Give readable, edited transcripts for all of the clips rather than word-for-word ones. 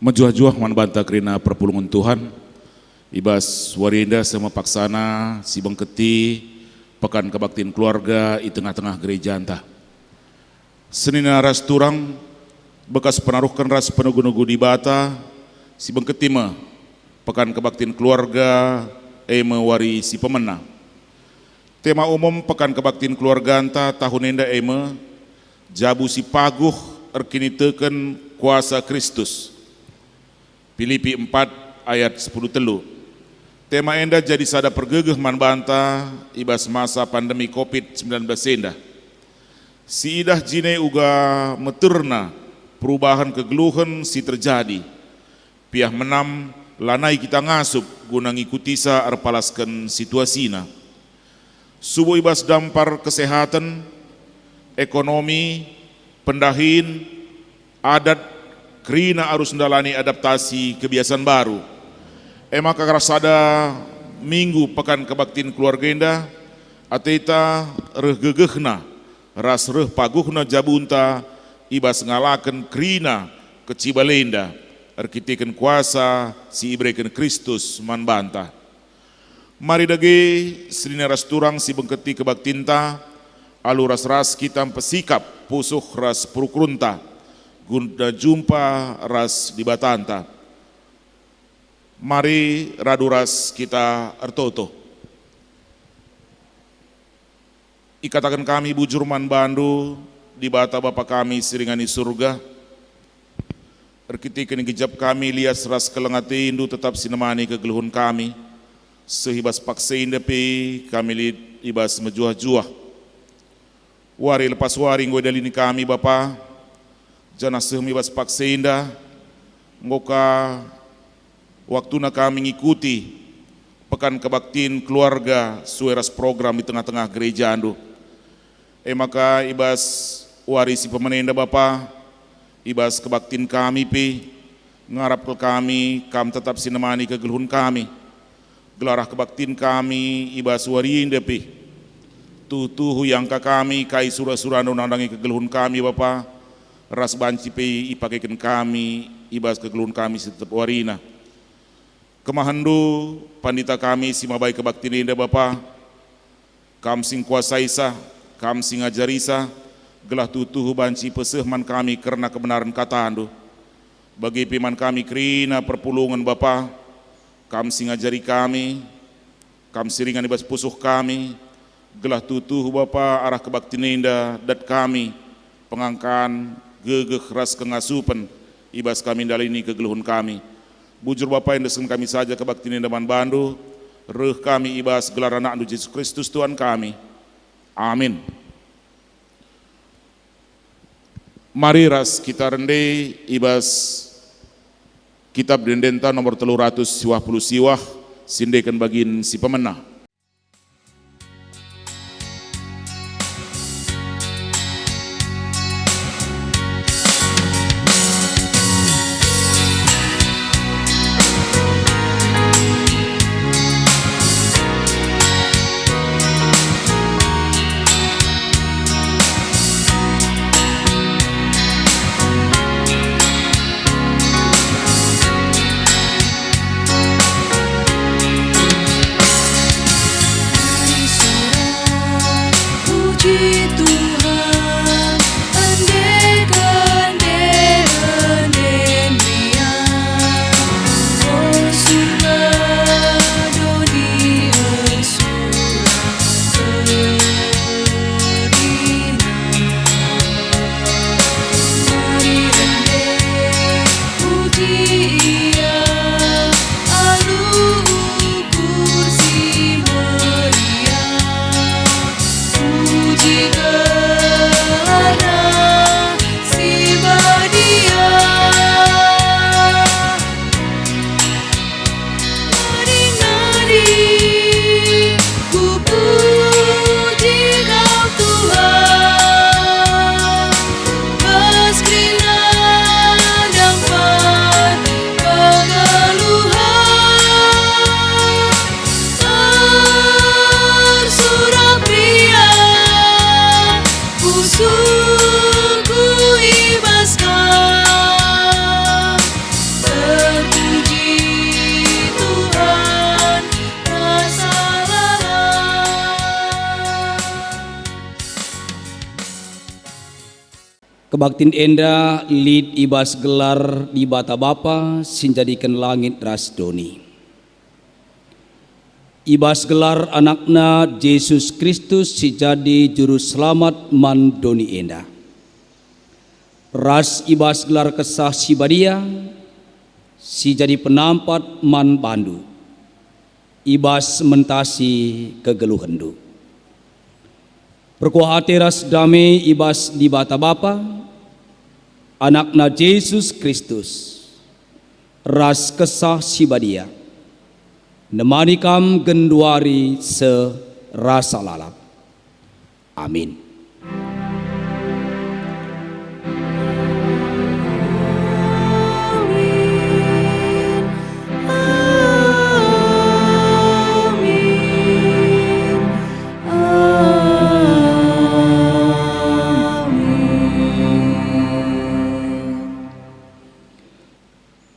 Menjuah-juah manbanta kerina perpulungan Tuhan, ibas warinda sama paksana si bengketi pekan kebaktian keluarga di tengah-tengah gereja anta. Senina ras turang bekas penaruhkan ras penugu-nugu di bata si bengketi me pekan kebaktian keluarga wari si pemena. Tema umum pekan kebaktian keluarga anta tahun enda jabu si paguh erkini teken kuasa Kristus. Filipi 4 ayat 10 telu. Tema enda jadi sada pergegeh manbanta ibas masa pandemi COVID-19 enda. Si idah jine uga meterna perubahan kegeluhan si terjadi. Piah menam lanai kita ngasup guna ngikuti sa arpalaskan situasina. Subuh ibas dampar kesehatan, ekonomi, pendahin, adat, kerina harus mendalani adaptasi kebiasaan baru. Maka rasada minggu pekan kebaktian keluarga enda, ateta reh gegehna, ras reh paguhna jabunta, ibas ngalakan kerina kecibalenda, arkiteken kuasa si ibreken Kristus manbanta. Mari dage selina ras turang si bengketi kebaktinta, alu ras kita pesikap pusuh ras purukrunta, guna jumpa ras di batanta. Mari radu ras kita ertoto. Ikatakan kami bujur manbandu di bata Bapa kami siringani surga. Erkitikan gejap kami lias ras kelengati indu tetap sinemani kegeluhun kami. Sehibas paksein depi kami ibas mejuah-juah. Wari lepas wari ngoi dalini kami Bapa. Jangan sehmibas pakseinda, ngoka waktu na kami ngikuti pekan kebaktian keluarga sueras program di tengah-tengah gereja andu. Maka ibas warisi pemenenda Bapa, ibas kebaktian kami ngarap ke kami, tetap sinemani kegeluhun kami. Gelarah kebaktian kami, ibas warinda tuhu yang kami, kai surah-surah nandangi kegeluhun kami Bapa. Ras banci ipakaikan kami, ibas kegeluhun kami tetap warina. Kemahandu pandita kami si mabai kebaktian indah Bapa, kam sing kuasaisa, kam sing ajarisa, gelah tutuhu banci pesehman kami karena kebenaran kata andu. Bagi piman kami kerina perpulungan Bapa, kam sing ajari kami, kam siringan ibas pusuh kami, gelah tutuhu Bapa arah kebaktian indah dat kami, pengangkan gegeh ras kengasupan ibas kami dalini kegeluhun kami. Bujur Bapa yang desen kami saja kebaktian daman bandu, reh kami ibas gelar anak Yesus Kristus Tuhan kami. Amin. Mari ras kita rende ibas kitab dendenta nomor 320 siwah sindekan bagin si pemenah. Kebaktin enda lid ibas gelar di bata bapa sinjadikan langit ras doni. Ibas gelar anakna Yesus Kristus si jadi juru selamat man doni enda. Ras ibas gelar kesah si badia si jadi penampat man bandu. Ibas mentasi kegeluhendu. Perkuhati ras damai ibas di bata bapa, anakna Yesus Kristus, ras kesah si badia, nemanikam genduari se rasa lalap. Amin.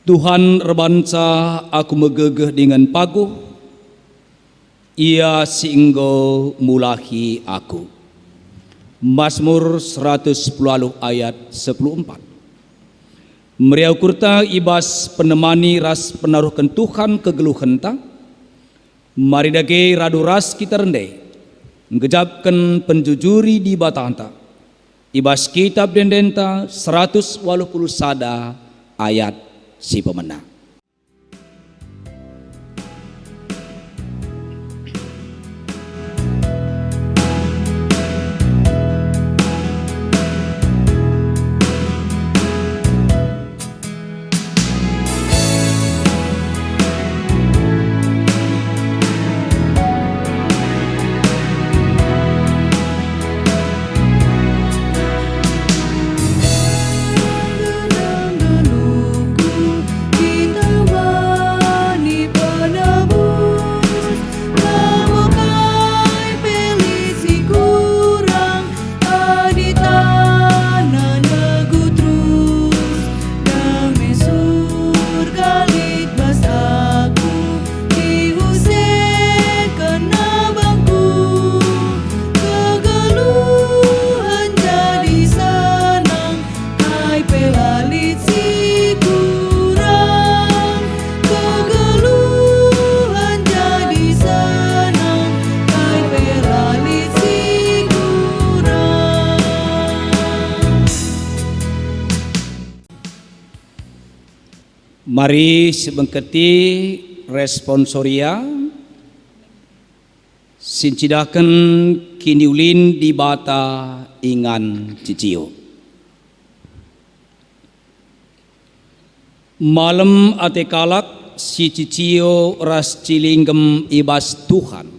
Tuhan rebanca aku megegeh dengan paguh, ia singgo mulahi aku. Mazmur 110 ayat 14. Meriau kurta ibas penemani ras penaruhkan Tuhan kegeluhenta, mari dage radu ras kita rendai, ngejabkan penjujuri di batanta. Ibas kitab dendenta 180 sada ayat si pemenang. Mari sebengketi responsoria sincidakan kiniulin di bata ingan cicio. Malam ate kalak si cicio ras cilinggem ibas Tuhan.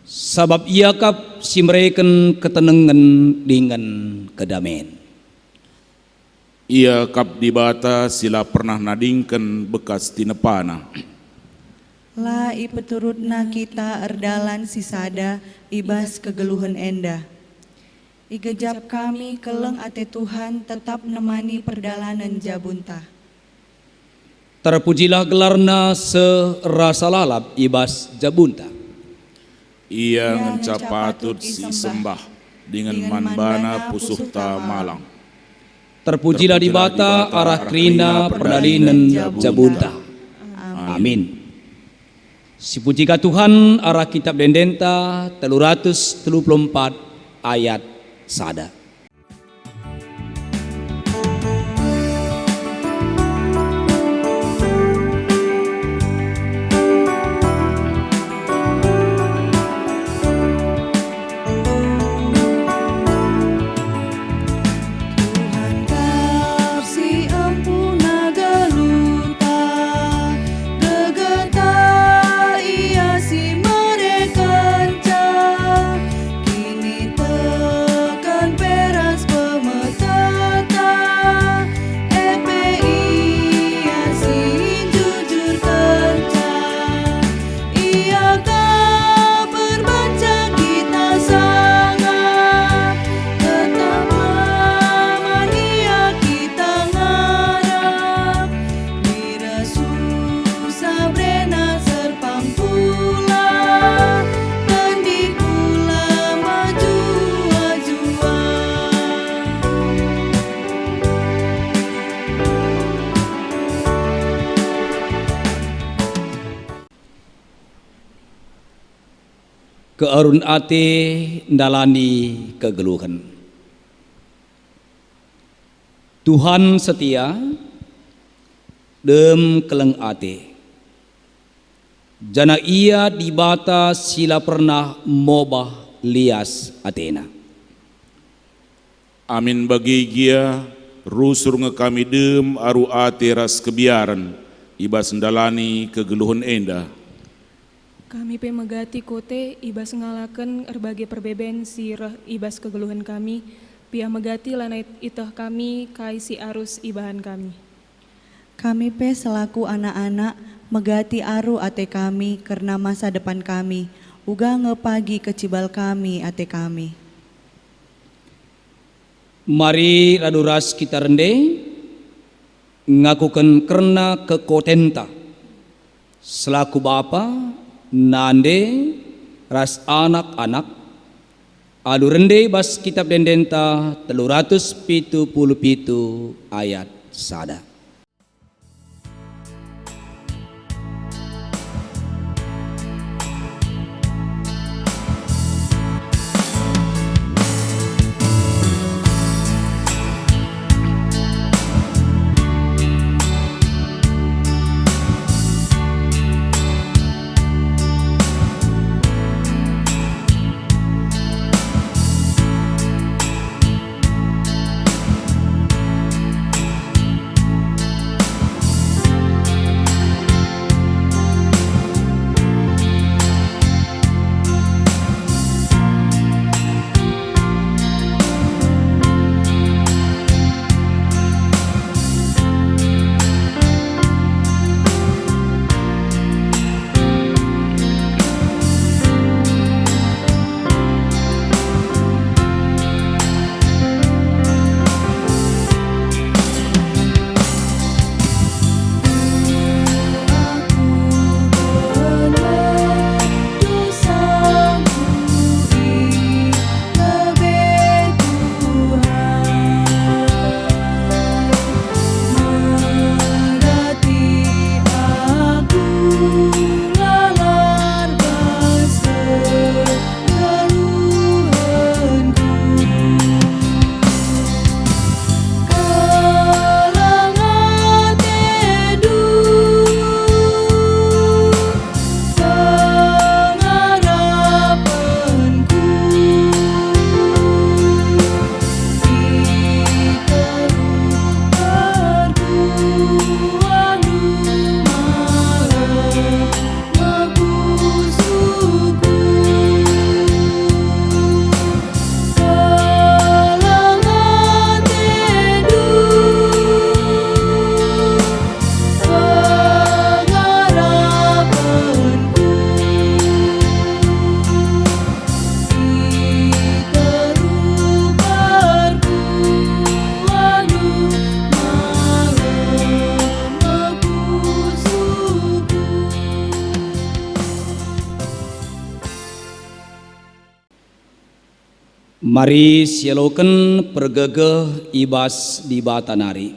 Sabab ia kap si mereken ketenengan dengan kedamaian. Ia kap di bata sila pernah nadingkan bekas tinepana. La ipeturutna kita erdalan sisada ibas kegeluhan enda. Igejap kami keleng ate Tuhan tetap nemani perdalanan jabunta. Terpujilah gelarna serasa lalap ibas jabunta. Ia ngecapatut si sembah dengan manbana pusuhta malang. Terpujilah di bata arah krina perdalinan jabunta. Amin. Si pujika Tuhan arah kitab dendenta 334 ayat sada. Kini tekan kearun ate ndalani kegeluhan. Tuhan setia dem keleng ate. Jana ia dibata sila pernah mobah lias atena. Amin bagi gia rusur kami dem aru ate ras kebiaran ibas ndalani kegeluhan enda. Kami pe megati kote ibas ngalaken erbagi perbeben sirah ibas kegeluhan kami, pia megati lanait itah kami kai si arus ibahan kami. Kami pe selaku anak-anak megati aru ate kami karena masa depan kami, uga ngepagi kecibal kami ate kami. Mari raduras kita rende ngakukan karena kekotenta selaku bapa nande ras anak-anak adu rende bas kitab dendenta 377 ayat sada. Mari sialoken pergegeh ibas di bata nari.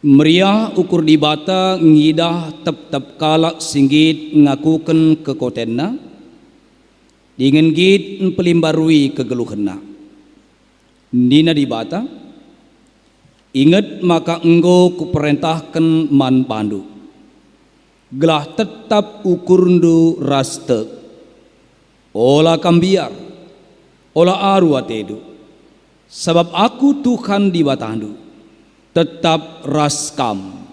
Meriah ukur di bata ngidah tep-tep kalak singgit ngakuken kekotenna. Dengan git pelimbarui kegeluhenna. Nina di bata. Ingat maka enggo kuperintahkan man pandu. Gelah tetap ukurndu raste. Ola kambiar, ola aru atedu, sebab aku Tuhan di batandu, tetap raskam,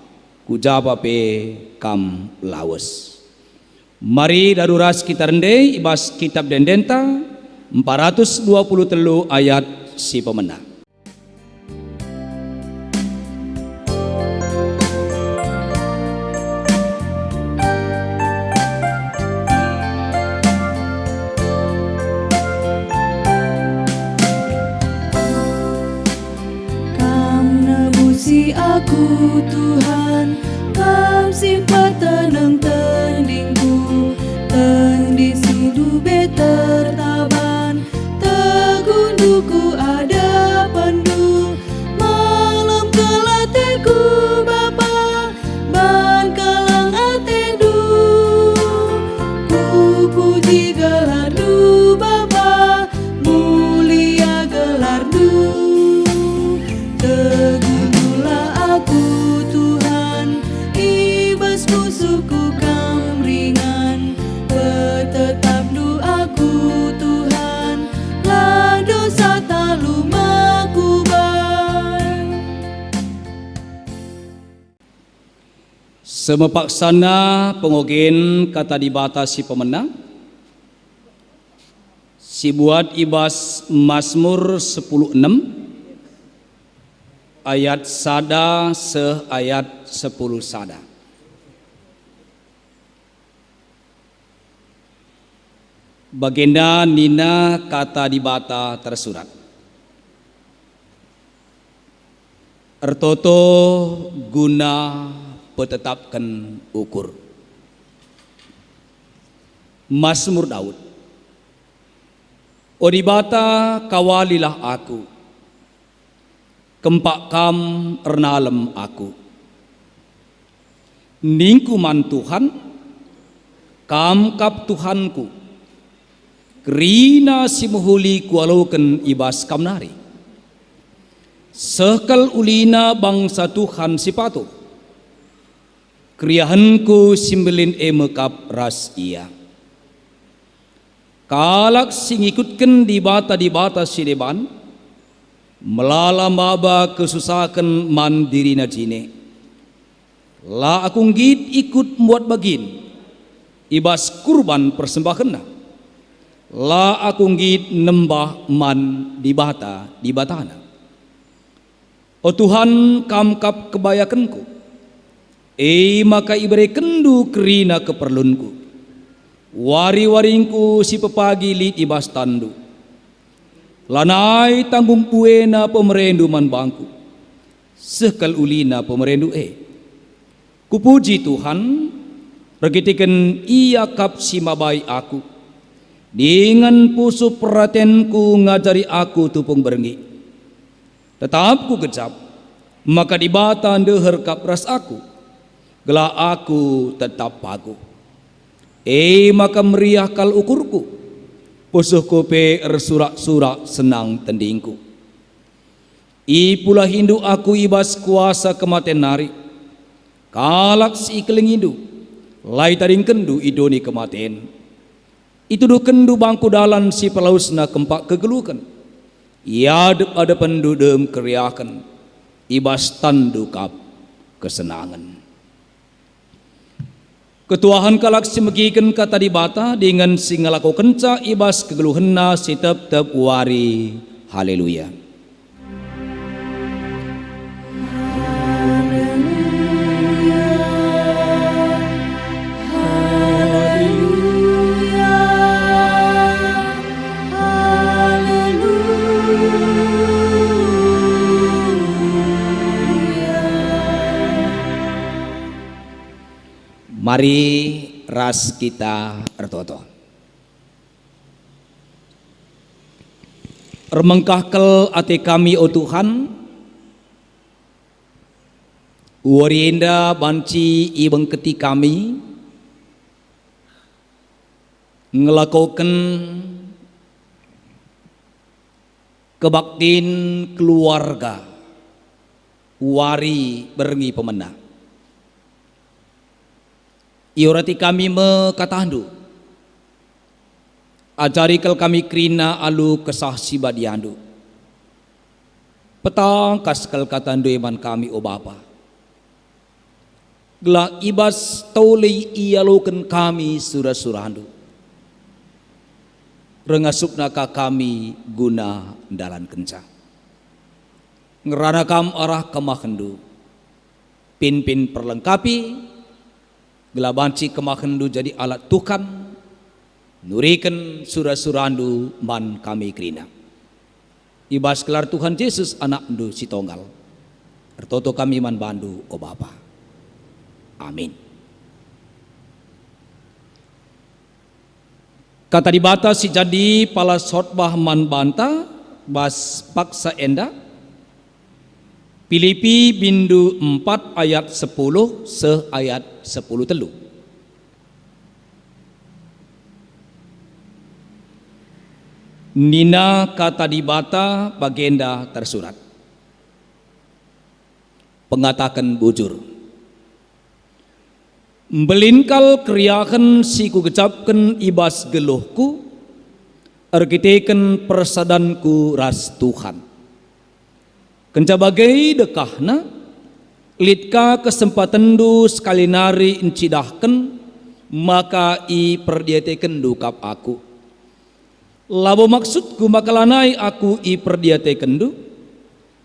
kujaba pe kam lawas. Mari daruras kita rende ibas kitab dendenta 423 ayat si pemenang. Aku Tuhan, kam simpat tenang tendingku, tendi sidu beter taban, tegunduku ada pandu, malam kelateku Bapa, ban kalang atedu, ku Semepaksana pengogen kata dibatasi pemenang. Si buat ibas Mazmur 10:6 ayat sada ayat 10 sada. Bagenda nina kata dibata tersurat. Ertoto guna petetapkan ukur. Mazmur Daud. Odibata kawalilah aku, kempak kam ernalem aku. Ningkuman Tuhan, kam kap Tuhanku, kerina si muhuli kualauken ibas kamnari. Sekal ulina bangsa Tuhan si patuh, kriahanku simbelin emekap ras ia. Kalak singikutkan di bata si deban, melala maba kesusakan mandiri na jine. La akung git ikut muat bagin, ibas kurban persembahan na. La akung git nembah man di batana. O Tuhan kamkap kebayakanku, maka ibere kendu kerina keperlunku. Wari-waringku si pepagi lit ibas tandu, lanai tanggung puena pemerendu man bangku, sekal ulina pemerendu Kupuji Tuhan, regitikan ia kap si mabai aku, dengan pusu perhatianku ngajari aku tupung berengi. Tetap ku gejap, maka dibata deher kap ras aku, gela aku tetap pagu. Maka meriah kal ukurku, pusuh kope ersurak-surak senang tendingku. Pula hindu aku ibas kuasa kematian nari, kalak si ikeling hindu, lai taring kendu idoni kematian. Itu do kendu bangku dalan si pelausna kempak kegelukan, iadep ada pendudem keriakan, ibas tandu kap kesenangan. Ketuahan kalak simegikan kata dibata dengan singalako kenca ibas kegeluhenna si tep wari. Haleluya. Mari ras kita ertoto. Remengkahkel ate kami o Tuhan, warienda banci ibeng keti kami, ngelakoken kebaktin keluarga, wari berengi pemenang. Iorati kami mekatahandu, ajarikal kami krina alu kesah sibadiandu. Petang kaskal katandu iman kami o Bapa. Gela ibas taulei ialoken kami surah-surahandu. Rengasupna ka kami guna dalan kencang. Ngerana kam arah kemahendu, pin-pin perlengkapi, gelabanci kemahendu jadi alat Tuhan, nurikan surah-surandu man kami krina. Ibas kelar Tuhan Yesus anak ndu si tonggal, ertoto kami man bandu o Bapa. Amin. Kata dibata si jadi pala sotbah man banta bas paksa enda, Filipi bindu 4 ayat 10 ayat 10 telu. Nina kata dibata bagenda tersurat. Pengatakan bujur. Mbelinkal kriakan si ku gecapkan ibas geluhku, ergiteken persadanku ras Tuhan. Kenca bagai dekahna, litka kesempatan du sekali nari encidahken, maka i perdiateken du kap aku. Labo maksudku maka lanai aku i perdiateken du,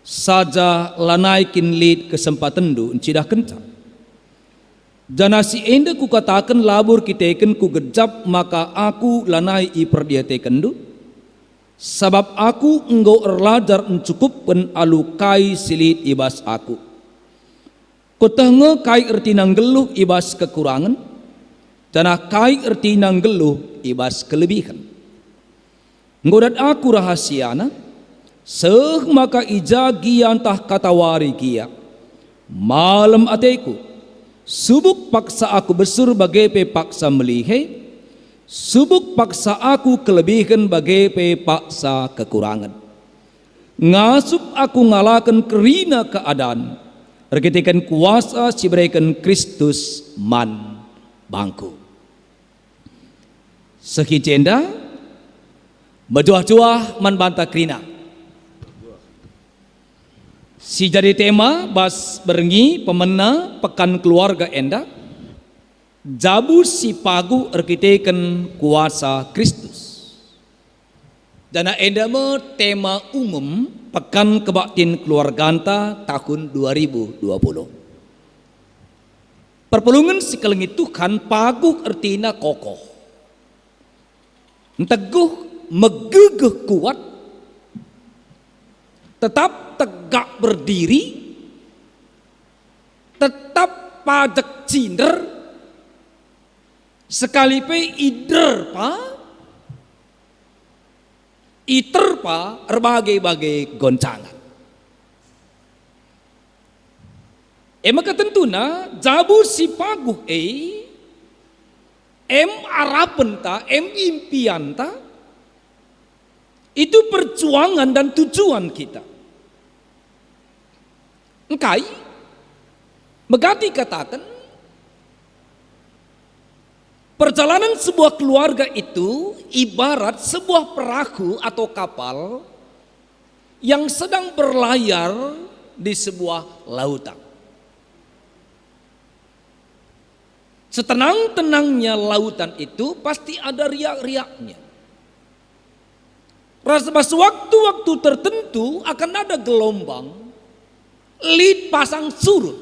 saja lanai kin lid kesempatan du encidahken ta. Jana si enda ku katakan labur kiteken ku gejap, maka aku lanai i perdiateken du, sabab aku engkau erlajar encukupkan alukai silit ibas aku. Kutenge kai erti nanggeluh ibas kekurangan, dana kai erti nanggeluh ibas kelebihan. Ngodat aku rahasiana, seh maka ija giantah katawari gia, malam ateku, subuk paksa aku besur bagai pe paksa melihe, subuk paksa aku kelebihan bagai pe paksa kekurangan. Ngasup aku ngalakan kerina keadaan, regetikan kuasa cibrekan Kristus man bangku. Sekicenda Majuah-juah man banta krina. Si jadi tema bas berengi pemena pekan keluarga enda, jabu si pagu erkiteken kuasa Kristus. Dana enda me tema umum pekan kebaktin keluarganta tahun 2020. Perpelungan si kelengi Tuhan pagu ertina kokoh, teguh megegeh kuat, tetap tegak berdiri, tetap pajak cinder, sekalipe iterpa berbagai-bagai goncangan. Maka tentuna jabu si paguh arapenta, impianta, itu perjuangan dan tujuan kita. Engkai megati katakan perjalanan sebuah keluarga itu ibarat sebuah perahu atau kapal yang sedang berlayar di sebuah lautan. Setenang-tenangnya lautan itu pasti ada riak-riaknya. Pas waktu-waktu tertentu akan ada gelombang, lid pasang surut.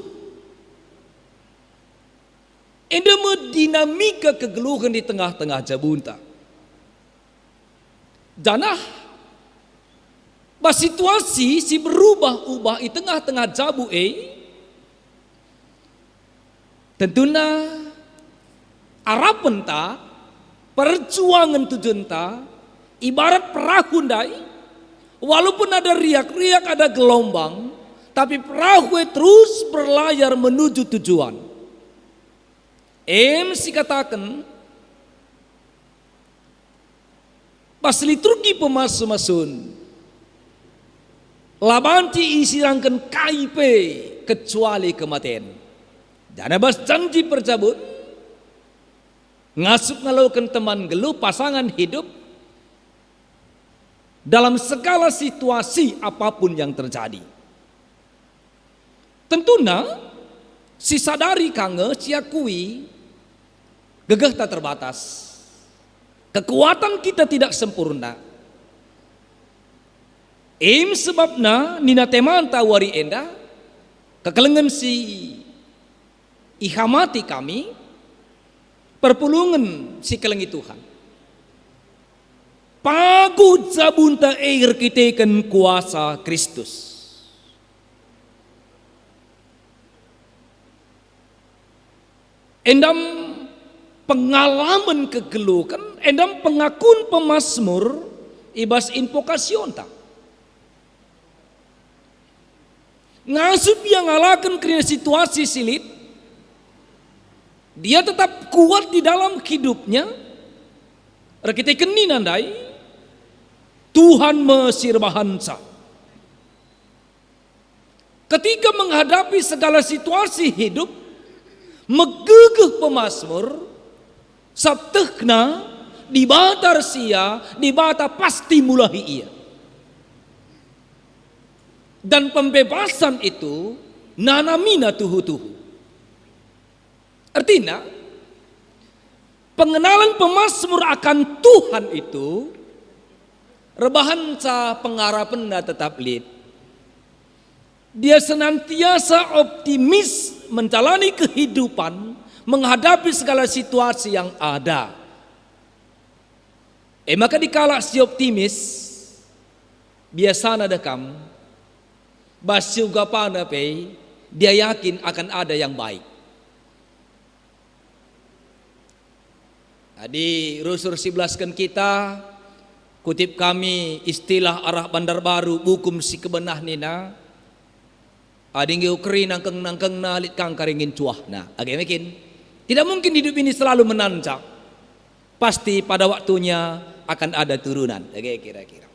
Endeme dinamika kegeluhan di tengah-tengah jabunta. Janah, pas situasi si berubah-ubah di tengah-tengah jabu tentunya arapenta perjuangan tujunta ibarat perahu ndai, walaupun ada riak-riak, ada gelombang, tapi perahu terus berlayar menuju tujuan. Si katakan, pas liturgi pemasu-masun, labanti isirangkan KIP kecuali kematian. Dan bas janji percabut, ngasup ngalaukan teman geluh pasangan hidup, dalam segala situasi apapun yang terjadi. Tentunya si sadari kange siakui gegeh tak terbatas. Kekuatan kita tidak sempurna. Sebabna nina teman tawari enda kekelengan si ihamati kami perpulungan si kelengi Tuhan. Pagu jabunta erkitekan kuasa Kristus. Endam pengalaman kegelukan, endam pengakuan pemazmur ibas invokasion tak. Ngasup yang ngalakan kerana situasi silit, dia tetap kuat di dalam hidupnya. Rekitekan ni nandai, Tuhan Mesir Bahansa. Ketika menghadapi segala situasi hidup, megegeh pemazmur, sabtehna dibatar sia, dibata pasti mulahi ia. Dan pembebasan itu nanamina tuhu-tuhu. Artinya, pengenalan pemazmur akan Tuhan itu rebahan sa pengharapan na tetap lid. Dia senantiasa optimis menjalani kehidupan, menghadapi segala situasi yang ada. Maka dikala si optimis, biasanya dekam, basiu gapana pe, dia yakin akan ada yang baik. Tadi Rasul 11 kita, kutip kami istilah arah Bandar Baru, bukum si kebenah nina, ading ukri nangkeng nalit kang karingin cuah. Nah, agak mungkin tidak mungkin hidup ini selalu menanjak. Pasti pada waktunya akan ada turunan. Agak kira-kira.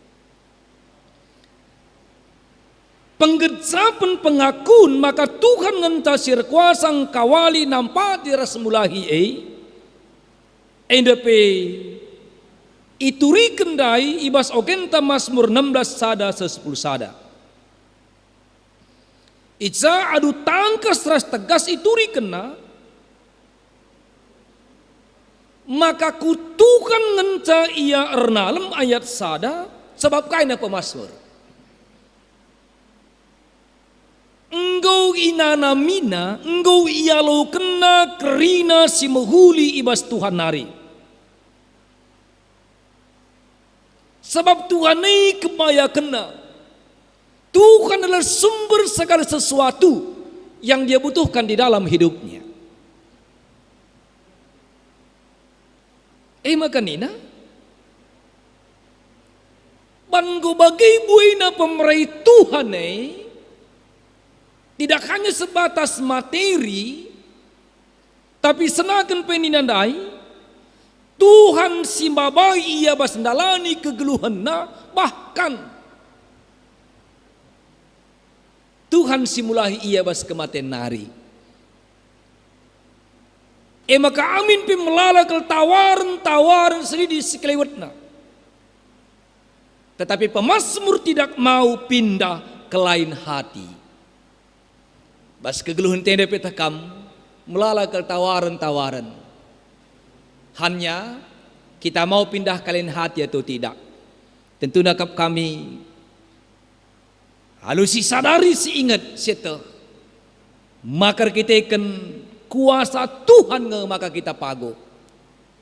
Penggecapan pengakuan maka Tuhan ngentasir kuasang kawali nampak diras mulahi NDP ituri kendai ibas ogenta Mazmur 16 sada 10 sada. Ica adu tangkas ras tegas ituri kena, maka kutukan ngenca ia ernalem ayat sada sebab kaina pemazmur. Engkau inanamina, engkau ialo kena kerina si menghuli ibas Tuhan nari. Sebab Tuhan ini kebaya kena. Tuhan adalah sumber segala sesuatu yang dia butuhkan di dalam hidupnya. Maka nina, bango bagai buina pemerai Tuhan tidak hanya sebatas materi, tapi senakan peninandai Tuhan simbabai ia basendalani kegeluhanna, bahkan Tuhan simulahi ia bas kematian nari. Maka amin pi melalakal tawaran sedih sekelewatna. Tetapi pemazmur tidak mau pindah ke lain hati. Bas kegeluhan tenda petakam melalakal tawaran. Hanya kita mau pindah ke lain hati atau tidak. Tentu nakap kami Lalu si sadari si ingat situ, maka kita akan kuasa Tuhan maka kita pago.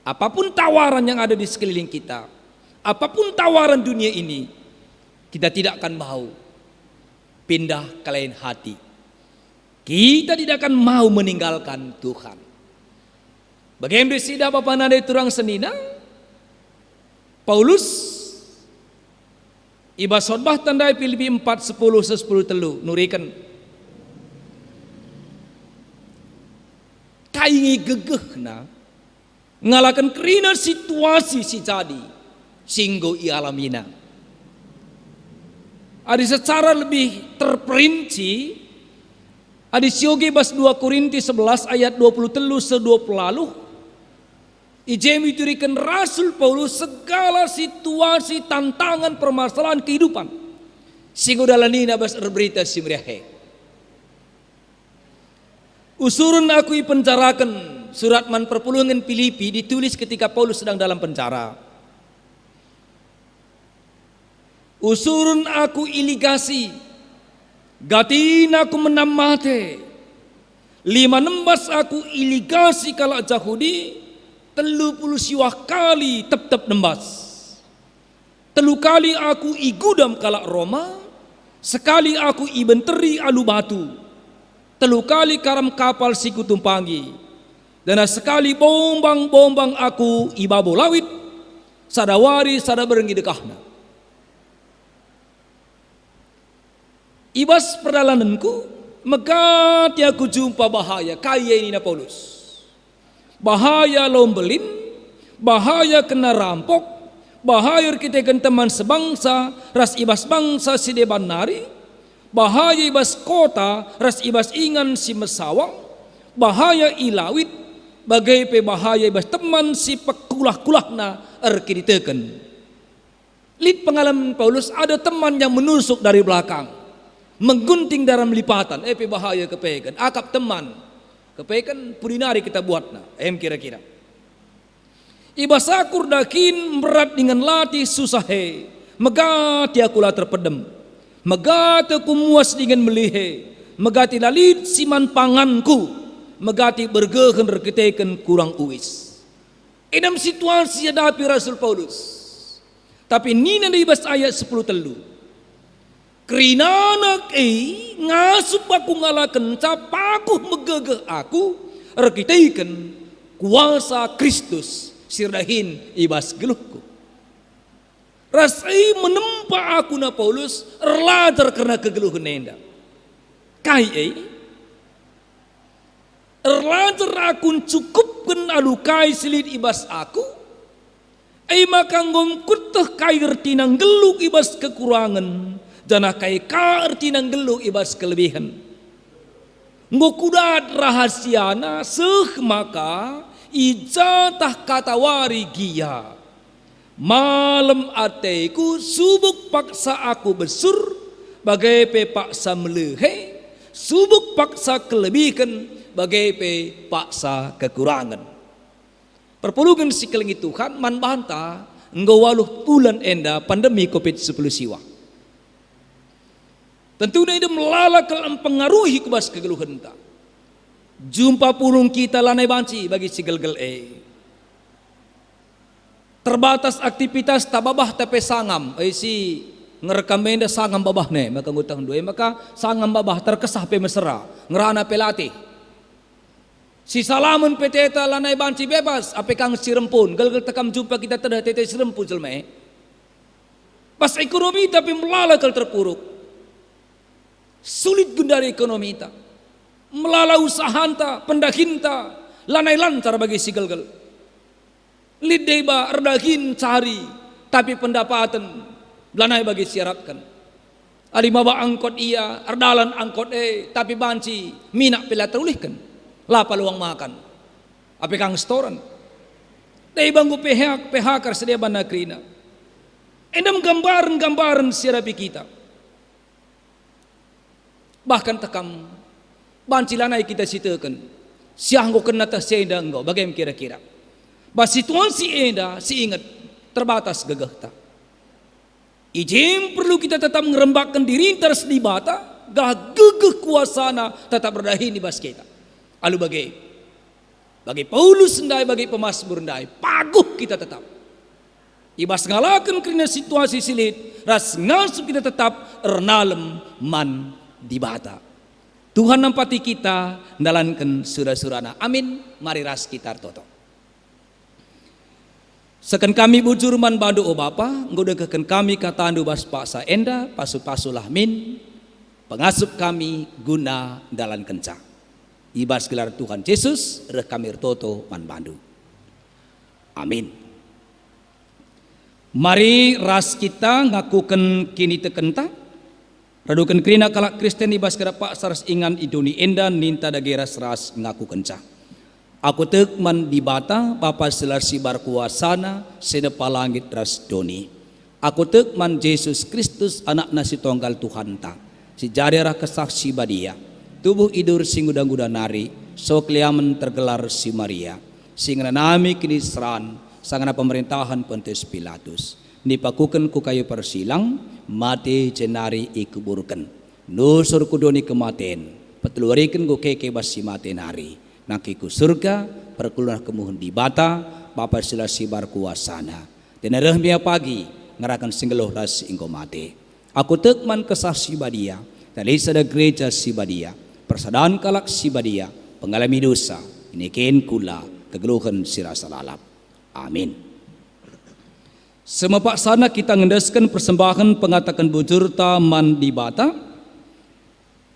Apapun tawaran yang ada di sekeliling kita, apapun tawaran dunia ini, kita tidak akan mau pindah ke lain hati. Kita tidak akan mau meninggalkan Tuhan. Bagaimana sida Bapak Nade turang senina? Paulus Iba khotbah tandai Filipi 4:10 telu nurikan kaingi gegehna ngalakan kerina situasi si jadi singgo ialamina. Ada secara lebih terperinci ada sioge bas 2 Korintus 11 ayat 23 se-20 Ijem iturikan Rasul Paulus segala situasi, tantangan, permasalahan kehidupan. Singgo dalanina bas berita simriahe. Usurun aku ipencarakan surat man perpulungan Filipi ditulis ketika Paulus sedang dalam penjara. Usurun aku iligasi, gatin aku menamate. 5 nembas aku iligasi kalau Yahudi. 30 siwah kali tep nembas. 3 kali aku igudam kalak Roma. Sekali aku ibenteri alu batu. 3 kali karam kapal siku tumpangi. Dan sekali bombang aku ibabo lawit. Sadawari sada berengi dekahna. Ibas perdalananku, megati aku jumpa bahaya kaya ini na Paulus. Bahaya lombelin, bahaya kena rampok, bahaya kita kan teman sebangsa, ras ibas bangsa si deban nari, bahaya ibas kota, ras ibas ingan si mesawang, bahaya ilawit, bagai pe bahaya ibas teman si pekulah-kulahna erkiditeken. Lid pengalaman Paulus ada teman yang menusuk dari belakang. menggunting dalam lipatan, bahaya kepekan, akap teman, kepekan purinari kita buatna, kira-kira. Ibasakur dakin berat dengan latih susah megati akulah terpedem, megati aku muas dengan melihe, megati lalit siman panganku, megati bergehen reketeken kurang uis. Dalam situasi hadapi Rasul Paulus. Tapi nina di ibas ayat 10 telu. Kerinanak ngasup aku ngalaken capaku megegeh aku rekitaiken kuasa Kristus sirdahin ibas geluhku. Rasai menempa aku na Paulus erlajar karena kegeluhan nenda. Kai erlajar aku cukupkan alukai silit ibas aku. Maka ngomkut kai ertinang geluk ibas kekurangan. Janah kai ka ertinang geluk ibas kelebihan. Ngokudat rahasiana seh maka ijatah katawari gia. Malam ateku subuk paksa aku besur bagai pe paksa melehe, subuk paksa kelebihan bagai pe paksa kekurangan. Perpuluhan si kelengi Tuhan man banta nggawaluh bulan enda pandemi COVID-10 siwa. Tentunya itu melalakal mempengaruhi kubas kegeluhan ta. Jumpa pulung kita lanai banci bagi si gelgel terbatas aktivitas tababah tapi sangam si ngerekam enda sangam babah ne maka ngutang dua maka sangam babah terkesah pe mesra ngerana pelati si salamun peteta lanai banci bebas ape kang sirempun gelgel tekam jumpa kita tada tete sirempun jelme pas ekonomi tapi melalakal terpuruk sulit gundari ekonomi ta melala usahanta pendakinta lanai lancar bagi si gelgel lideba erdahin cari tapi pendapatan lanai bagi syaratkan alimaba angkot iya erdalan angkot tapi banci minak pila terulihkan lah peluang makan apa kang storan dai banggu PHK sedia bana krina endam gambaran sirapi kita bahkan tekam banci lanai kita sitakan sianggo kena tas senda engkau bagaimana kira-kira bah situasi enda si ingat terbatas gegah ta. Ijim perlu kita tetap ngerembakkan diri terus di bata gah gegeh kuasana tetap berdahi di bas kita. Alu bagi Paulus ndai bagi pemazmur ndai paguh kita tetap. Ibas ngalakan kerana situasi silit ras ngasup kita tetap ernalem man di bata. Tuhan nampati kita ndalankan surah-surana. Amin. Mari ras kita toto. Sekan kami bujur man bandu o Bapa, nggodekeun kami katandu bas paksa enda, pasu-pasulah min, pengasup kami guna dalan kencang. Ibas gelar Tuhan Yesus, reh kami toto man bandu. Amin. Mari ras kita ngakuken kini tekenta, raduken krina kalak Kristen ibas gerak pak saras ingan iduni enda ninta dageras ras ngaku kencang. Aku tekman di bata Bapa selasi barkuasana sedepa langit ras doni. Aku tekman Yesus Kristus anak nasi tonggal Tuhan ta. Si jarerah kesaksi badia. Tubuh idur singudang-gudang nari. Sok liaman tergelar si Maria. Singana nami kini seran. Sangana pemerintahan Pontius Pilatus. Nipakuken ku kayu persilang. Mati jenari ikuburken. Nusur kudoni kematen. Peteluriken ku keke basi maten hari. Nakiku surga perkulunan kemuhun di bata Bapa selasi barkuasana dan rahmia pagi ngarakan singgeloh ras ingko mate aku tekman kesah si badia dan ada gereja si badia persadaan kalak si badia pengalami dosa ini ken kula kegeluhan sirasa lalap amin. Semepak sana kita ngendaskan persembahan pengatakan bujurta man di bata.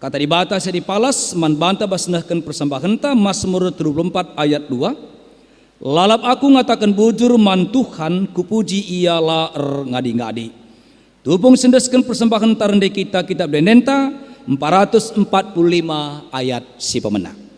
Kata di bata saya dipalas man banta basnahkan persembahan ta Mazmur 34 ayat 2. Lalap aku ngatakan bujur man Tuhan kupuji ialah ngadi-ngadi. Tupung sendaskan persembahan tarende kita kitab Denenta 445 ayat si pemenang.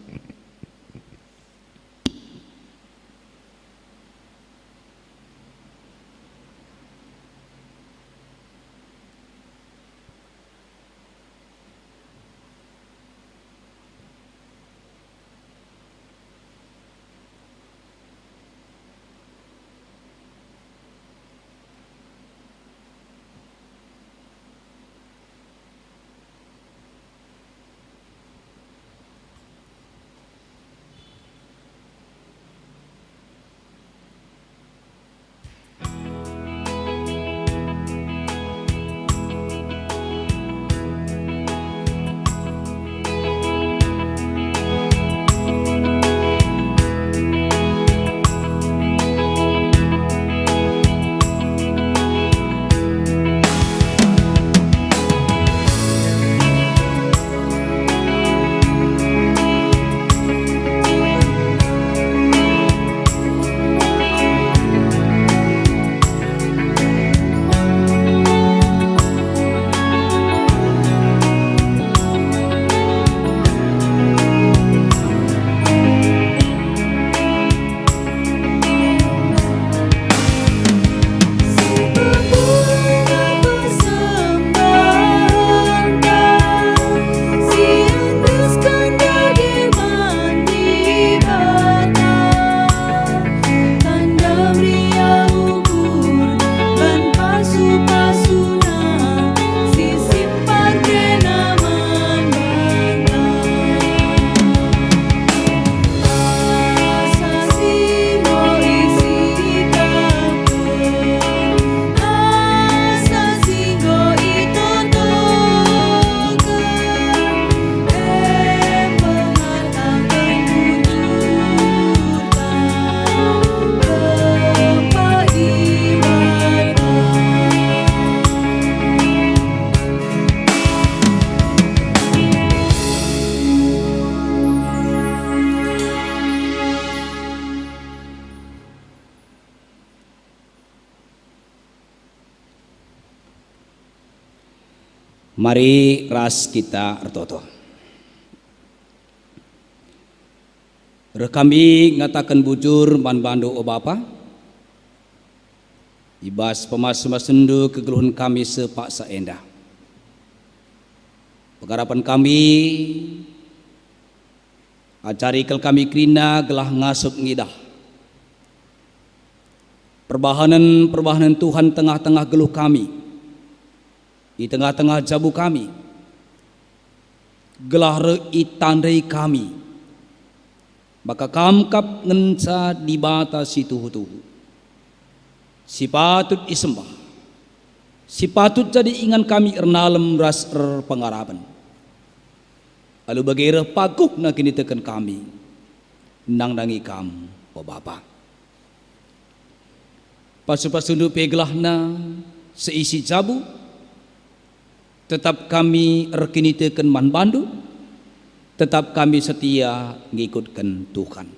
Mari ras kita ertoto. Kami ngatakan bujur man bandu o Bapa. Ibas pemas-masundu kegeluhan kami sepaksa endah. Pengharapan kami ajari kel kami krina gelah ngasup ngidah. Perbahanan Tuhan tengah-tengah geluh kami, di tengah-tengah jabu kami, gelah reitandai kami, maka kamkap ngenca di bata si tuhu-tuhu. Si patut isembah, si patut jadi ingan kami ernalem ras pengharapan. Lalu bagaimana paguk na kini tekan kami, nang dangi kam, o Bapa. Pasu-pasundu pegelahna seisi jabu, tetap kami rekini tekan man bandu, tetap kami setia ngikutkan Tuhan.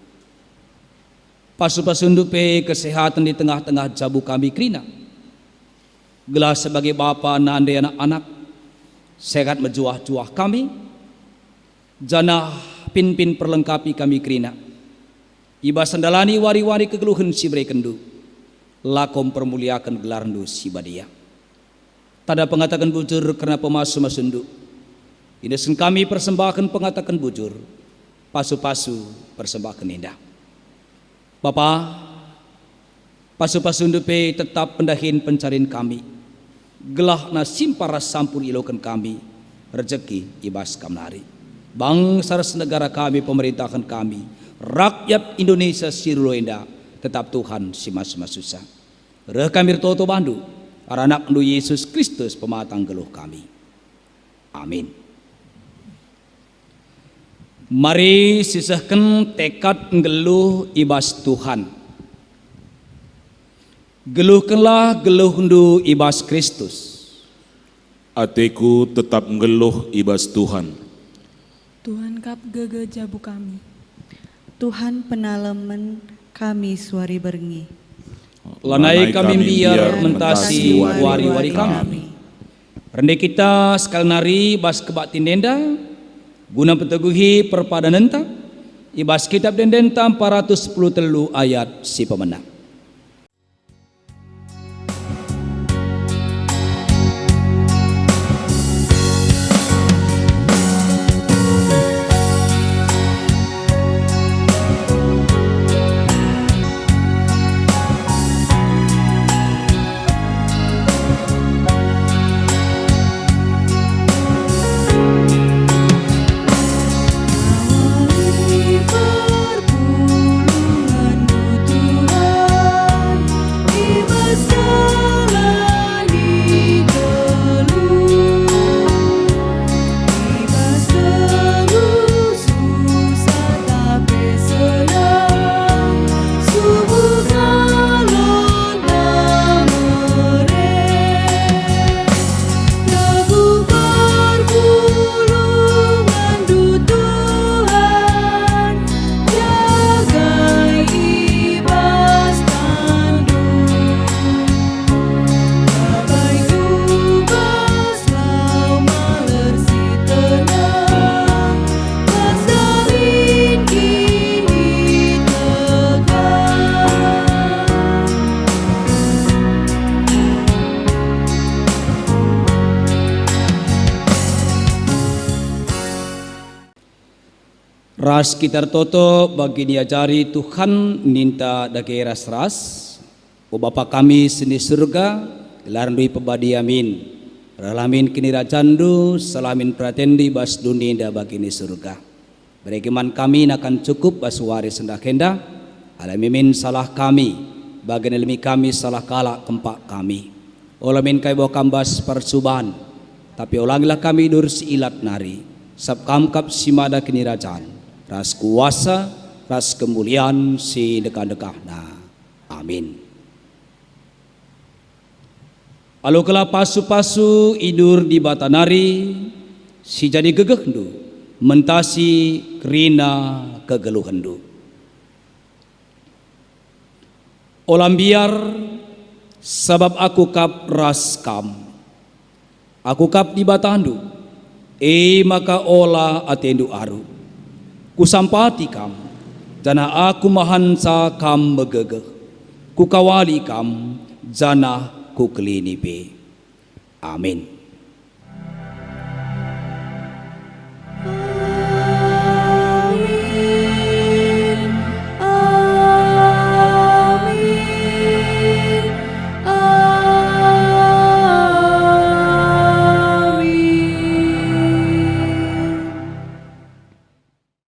Pasu-pasundu pe kesehatan di tengah-tengah jabu kami krina. Gelas sebagai bapa nande anak-anak, sehat menjuah-juah kami, janah pin-pin perlengkapi kami krina. Iba sandalani wari-wari kegeluhan si kendu, lakom permuliakan gelar ndu si badia. Tada pengatakan bujur karena pemasu-masundu. Ini sen kami persembahkan pengatakan bujur, pasu-pasu persembahkan indah. Bapa, pasu-pasundu pe tetap pendahin pencarin kami. Gelah na simparas sampur ilokan kami, rezeki ibas kamnari. Bangsa negara kami, pemerintahan kami, rakyat Indonesia siruloenda, tetap Tuhan si mas-mas susah. Reh kami toto bandu, anak ndu Yesus Kristus pematang geluh kami. Amin. Mari sisahkan tekad ngeluh ibas Tuhan. Geluhkanlah geluh ndu ibas Kristus. Ateku tetap ngeluh ibas Tuhan. Tuhan kap gege jabu kami. Tuhan penalemen kami suari berngi. Lanai kami biar mentasi wari-wari kami. Rendah kita sekali nari bas kebatin denda, guna peteguhi perpadanan ta, ibas kitab dendenta 410 ayat si pemenang. Ras kitar toto bagi diajari Tuhan ninta dage ras-ras. O Bapa kami seni surga, gelarndui pebadi amin. Ralamin kini rajandu, salamin pratendi bas dunia bagi ni surga. Beregiman kami akan cukup bas waris sendak henda. Alamimin salah kami, bagian elmi kami salah kalak kempak kami. Olamin kai bawa kambas persuban, tapi ulangilah kami dur si ilat nari. Sab kamkap simada kini rajan. Ras kuasa, ras kemuliaan si dekat-dekat. Nah, amin. Alukala pasu-pasu idur di batanari, si jadi gegehdu, mentasi kerina kegeluhendu. Olam biar, sabab aku kap ras kam. Aku kap di batandu, maka ola atendu aru. Kusampati kam, jana aku mahansa kam megegeh. Kukawali kam, jana kukelini be. Amin.